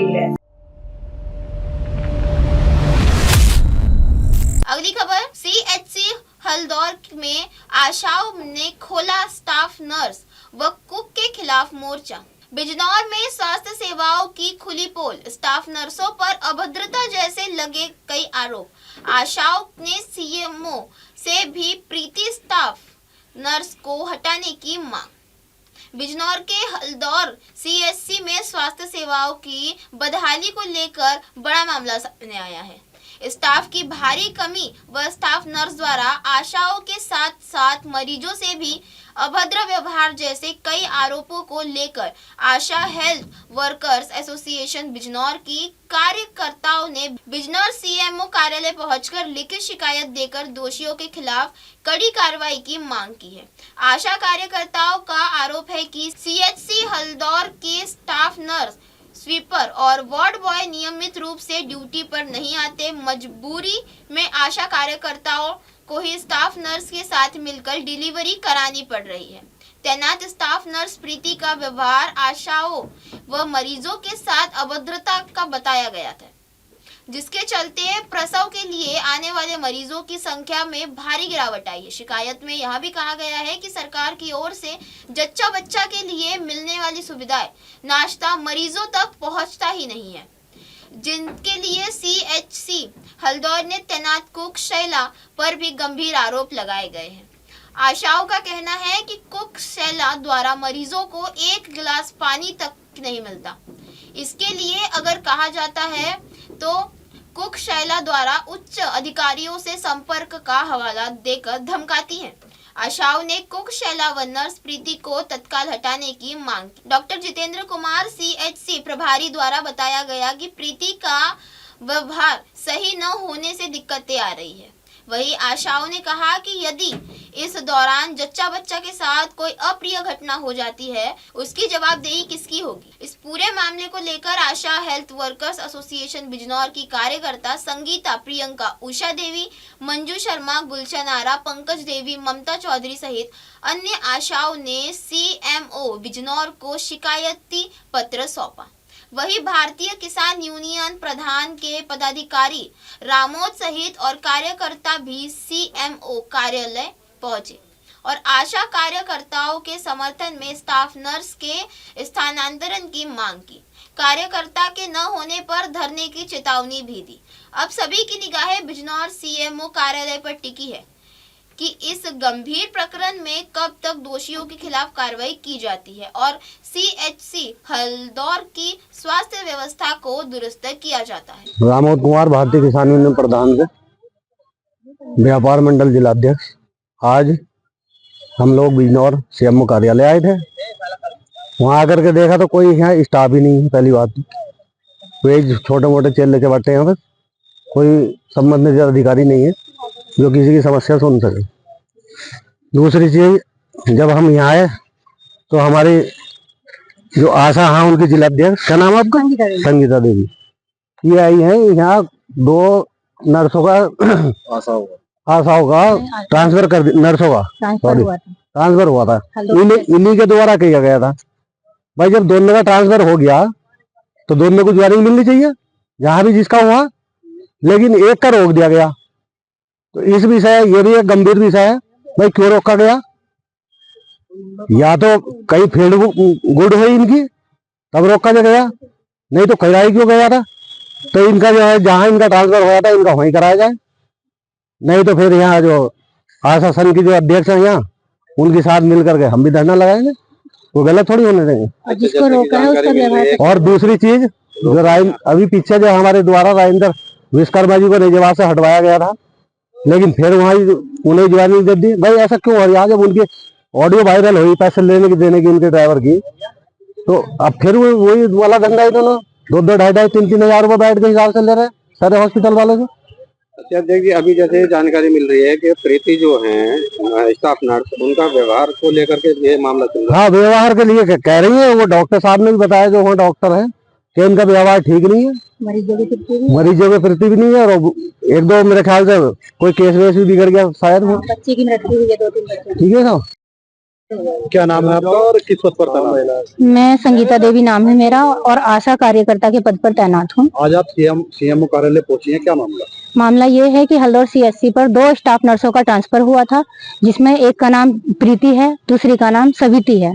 गई है। अगली खबर, CHC हल्दौर में आशाओं ने खोला स्टाफ नर्स व कुक के खिलाफ मोर्चा। बिजनौर में स्वास्थ्य सेवाओं की खुली पोल, स्टाफ नर्सों पर अभद्रता जैसे लगे कई आरोप। आशाओं ने CMO से भी प्रीति स्टाफ नर्स को हटाने की मांग। बिजनौर के हल्दौर CHC में स्वास्थ्य सेवाओं की बदहाली को लेकर बड़ा मामला सामने आया है। स्टाफ की भारी कमी व स्टाफ नर्स द्वारा आशाओं के साथ साथ मरीजों से भी अभद्र व्यवहार जैसे कई आरोपों को लेकर आशा हेल्थ वर्कर्स एसोसिएशन बिजनौर की कार्यकर्ताओं ने बिजनौर CMO कार्यालय पहुंचकर लिखित शिकायत देकर दोषियों के खिलाफ कड़ी कार्रवाई की मांग की है। आशा कार्यकर्ताओं का आरोप है कि CHC हल्दौर के स्टाफ नर्स, स्वीपर और वार्ड बॉय नियमित रूप से ड्यूटी पर नहीं आते। मजबूरी में आशा कार्यकर्ताओं को ही स्टाफ नर्स के साथ मिलकर डिलीवरी करानी पड़ रही है। तैनात स्टाफ नर्स प्रीति का व्यवहार आशाओं व मरीजों के साथ अभद्रता का बताया गया था, जिसके चलते प्रसव के लिए आने वाले मरीजों की संख्या में भारी गिरावट आई है। शिकायत में यह भी कहा गया है कि सरकार की ओर से जच्चा बच्चा के लिए मिलने वाली सुविधाएं, नाश्ता मरीजों तक पहुंचता ही नहीं है, जिनके लिए CHC हल्दौर ने तैनात कुक शैला पर भी गंभीर आरोप लगाए गए हैं। आशाओं का कहना है कि कुक शैला द्वारा मरीजों को एक गिलास पानी तक नहीं मिलता। इसके लिए अगर कहा जाता है तो कुक शैला द्वारा उच्च अधिकारियों से संपर्क का हवाला देकर धमकाती हैं। आशाओं ने कुक शैला व नर्स प्रीति को तत्काल हटाने की मांग की। डॉक्टर जितेंद्र कुमार CHC प्रभारी द्वारा बताया गया कि प्रीति का व्यवहार सही न होने से दिक्कतें आ रही है। वही आशाओं ने कहा कि यदि इस दौरान जच्चा बच्चा के साथ कोई अप्रिय घटना हो जाती है, उसकी जवाबदेही किसकी होगी। इस पूरे मामले को लेकर आशा हेल्थ वर्कर्स एसोसिएशन बिजनौर की कार्यकर्ता संगीता, प्रियंका, उषा देवी, मंजू शर्मा, गुलशन आरा, पंकज देवी, ममता चौधरी सहित अन्य आशाओं ने CMO बिजनौर को शिकायती पत्र सौंपा। वही भारतीय किसान यूनियन प्रधान के पदाधिकारी रामोद सहित और कार्यकर्ता भी CMO कार्यालय पहुंचे और आशा कार्यकर्ताओं के समर्थन में स्टाफ नर्स के स्थानांतरण की मांग की। कार्यकर्ता के न होने पर धरने की चेतावनी भी दी। अब सभी की निगाहें बिजनौर CMO कार्यालय पर टिकी है कि इस गंभीर प्रकरण में कब तक दोषियों के खिलाफ कार्रवाई की जाती है और CHC हल्दौर की स्वास्थ्य व्यवस्था को दुरुस्त किया जाता है। रामोद कुमार, भारतीय किसान यूनियन प्रधान से व्यापार मंडल जिलाध्यक्ष। आज हम लोग बिजनौर CMO कार्यालय आए थे। वहाँ आकर के देखा तो कोई यहाँ स्टाफ ही नहीं है। पहली बात वे छोटे मोटे चेले के बट्टे हैं, बस कोई संबंधित अधिकारी नहीं है जो किसी की समस्या सुन सके। दूसरी चीज, जब हम यहाँ आए तो हमारी जो आशा, हाँ उनकी जिलाध्यक्ष, क्या नाम है आपका? संगीता देवी। ये आई है यहाँ 2 नर्सों का आशाओं का ट्रांसफर कर, नर्सों का ट्रांसफर हुआ था। इन्हीं के द्वारा किया गया था। भाई जब दोनों का ट्रांसफर हो गया तो दोनों को ज्वाइनिंग मिलनी चाहिए जहाँ भी जिसका हुआ, लेकिन एक का रोक दिया गया। तो इस विषय, ये भी एक गंभीर विषय है। भाई क्यों रोका गया? या तो कई फील्ड गुड हुई इनकी तब रोका गया, नहीं तो कराई क्यों गया था? तो इनका जो है जहां इनका ट्रांसफर हुआ था इनका वहीं कराया जाए, नहीं तो फिर यहाँ जो आशा संघ की जो अध्यक्ष है यहाँ, उनके साथ मिलकर के हम भी धरना लगाएंगे। वो गलत थोड़ी होने देंगे। जिसको रोका है उसका व्यवहार। और दूसरी चीज, जो अभी पीछे जो हमारे द्वारा राजेंद्र विश्वकर्मा जी को निजवास से हटवाया गया था, लेकिन फिर वहाँ उन्हें ज्वाइनिंग दे दी। भाई ऐसा क्यों हो रहा है? जब उनकी ऑडियो वायरल हुई पैसे देने की उनके ड्राइवर की, तो अब फिर वही वाला धंधा है। दोनों 2-2, 2.5, 3-3 हजार रुपए बैठ के हिसाब से ले रहे हैं सारे हॉस्पिटल वाले से। अच्छा देखिए, अभी जैसे जानकारी मिल रही है कि प्रीति जो है स्टाफ नर्स, उनका व्यवहार को लेकर के ये मामला चल रहा है। हाँ, व्यवहार के लिए कह रही है। वो डॉक्टर साहब ने भी बताया, जो वहाँ डॉक्टर है, कि इनका व्यवहार ठीक नहीं है, मरीजों के प्रति भी नहीं है। और 1-2 मेरे ख्याल से कोई केस वेस भी बिगड़ गया शायद। बच्चे की मृत्यु हुई है, 2-3 बच्चे। ठीक है ना। क्या नाम है आपका और किस पद पर तैनात है? मैं संगीता देवी नाम है मेरा और आशा कार्यकर्ता के पद पर तैनात हूँ। आज आप सीएमओ कार्यालय पहुंची हैं, क्या मामला? मामला ये है कि हल्दौर सीएससी पर 2 स्टाफ नर्सों का ट्रांसफर हुआ था, जिसमें एक का नाम प्रीति है, दूसरी का नाम सविति है।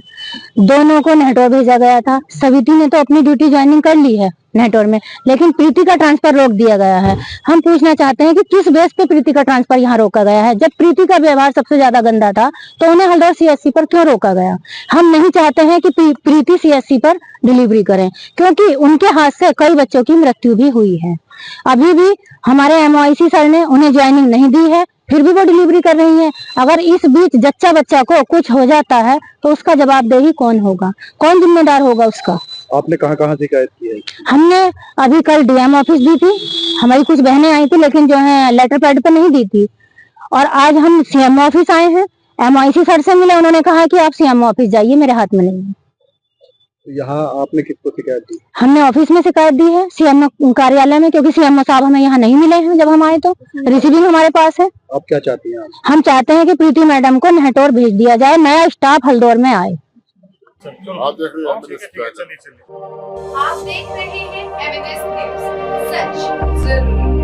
दोनों को नेटोर भेजा गया था। सविति ने तो अपनी ड्यूटी ज्वाइनिंग कर ली है नेटोर में, लेकिन प्रीति का ट्रांसफर रोक दिया गया है। हम पूछना चाहते हैं कि किस बेस पे प्रीति का ट्रांसफर यहाँ रोका गया है? जब प्रीति का व्यवहार सबसे ज्यादा गंदा था तो उन्हें हल्दौर सीएससी पर क्यों रोका गया? हम नहीं चाहते हैं कि प्रीति सीएससी पर डिलीवरी करें, क्योंकि उनके हाथ से कई बच्चों की मृत्यु भी हुई है। अभी भी हमारे एमओआईसी सर ने उन्हें ज्वाइनिंग नहीं दी है, फिर भी वो डिलीवरी कर रही है। अगर इस बीच जच्चा बच्चा को कुछ हो जाता है तो उसका जवाबदेही कौन होगा? कौन जिम्मेदार होगा उसका? आपने कहाँ शिकायत की है? हमने अभी कल डीएम ऑफिस दी थी, हमारी कुछ बहनें आई थी लेकिन जो है लेटर पैड पे नहीं दी थी। और आज हम सीएम ऑफिस आए हैं, एमआईसी सर से मिले, उन्होंने कहा कि आप सीएम ऑफिस जाइए, मेरे हाथ में नहीं है। यहाँ आपने किसको शिकायत दी? हमने ऑफिस में शिकायत दी है, सीएम कार्यालय में, क्योंकि सीएम साहब हमें यहाँ नहीं मिले हैं। जब हम आए तो रिसीविंग हमारे पास है। आप क्या चाहती हैं? हम चाहते हैं कि प्रीति मैडम को नेटोर भेज दिया जाए, नया स्टाफ हल्दौर में आए। आप देख रहे हैं आप देख रहे हैं एमएनएस न्यूज़, सच जरूरी।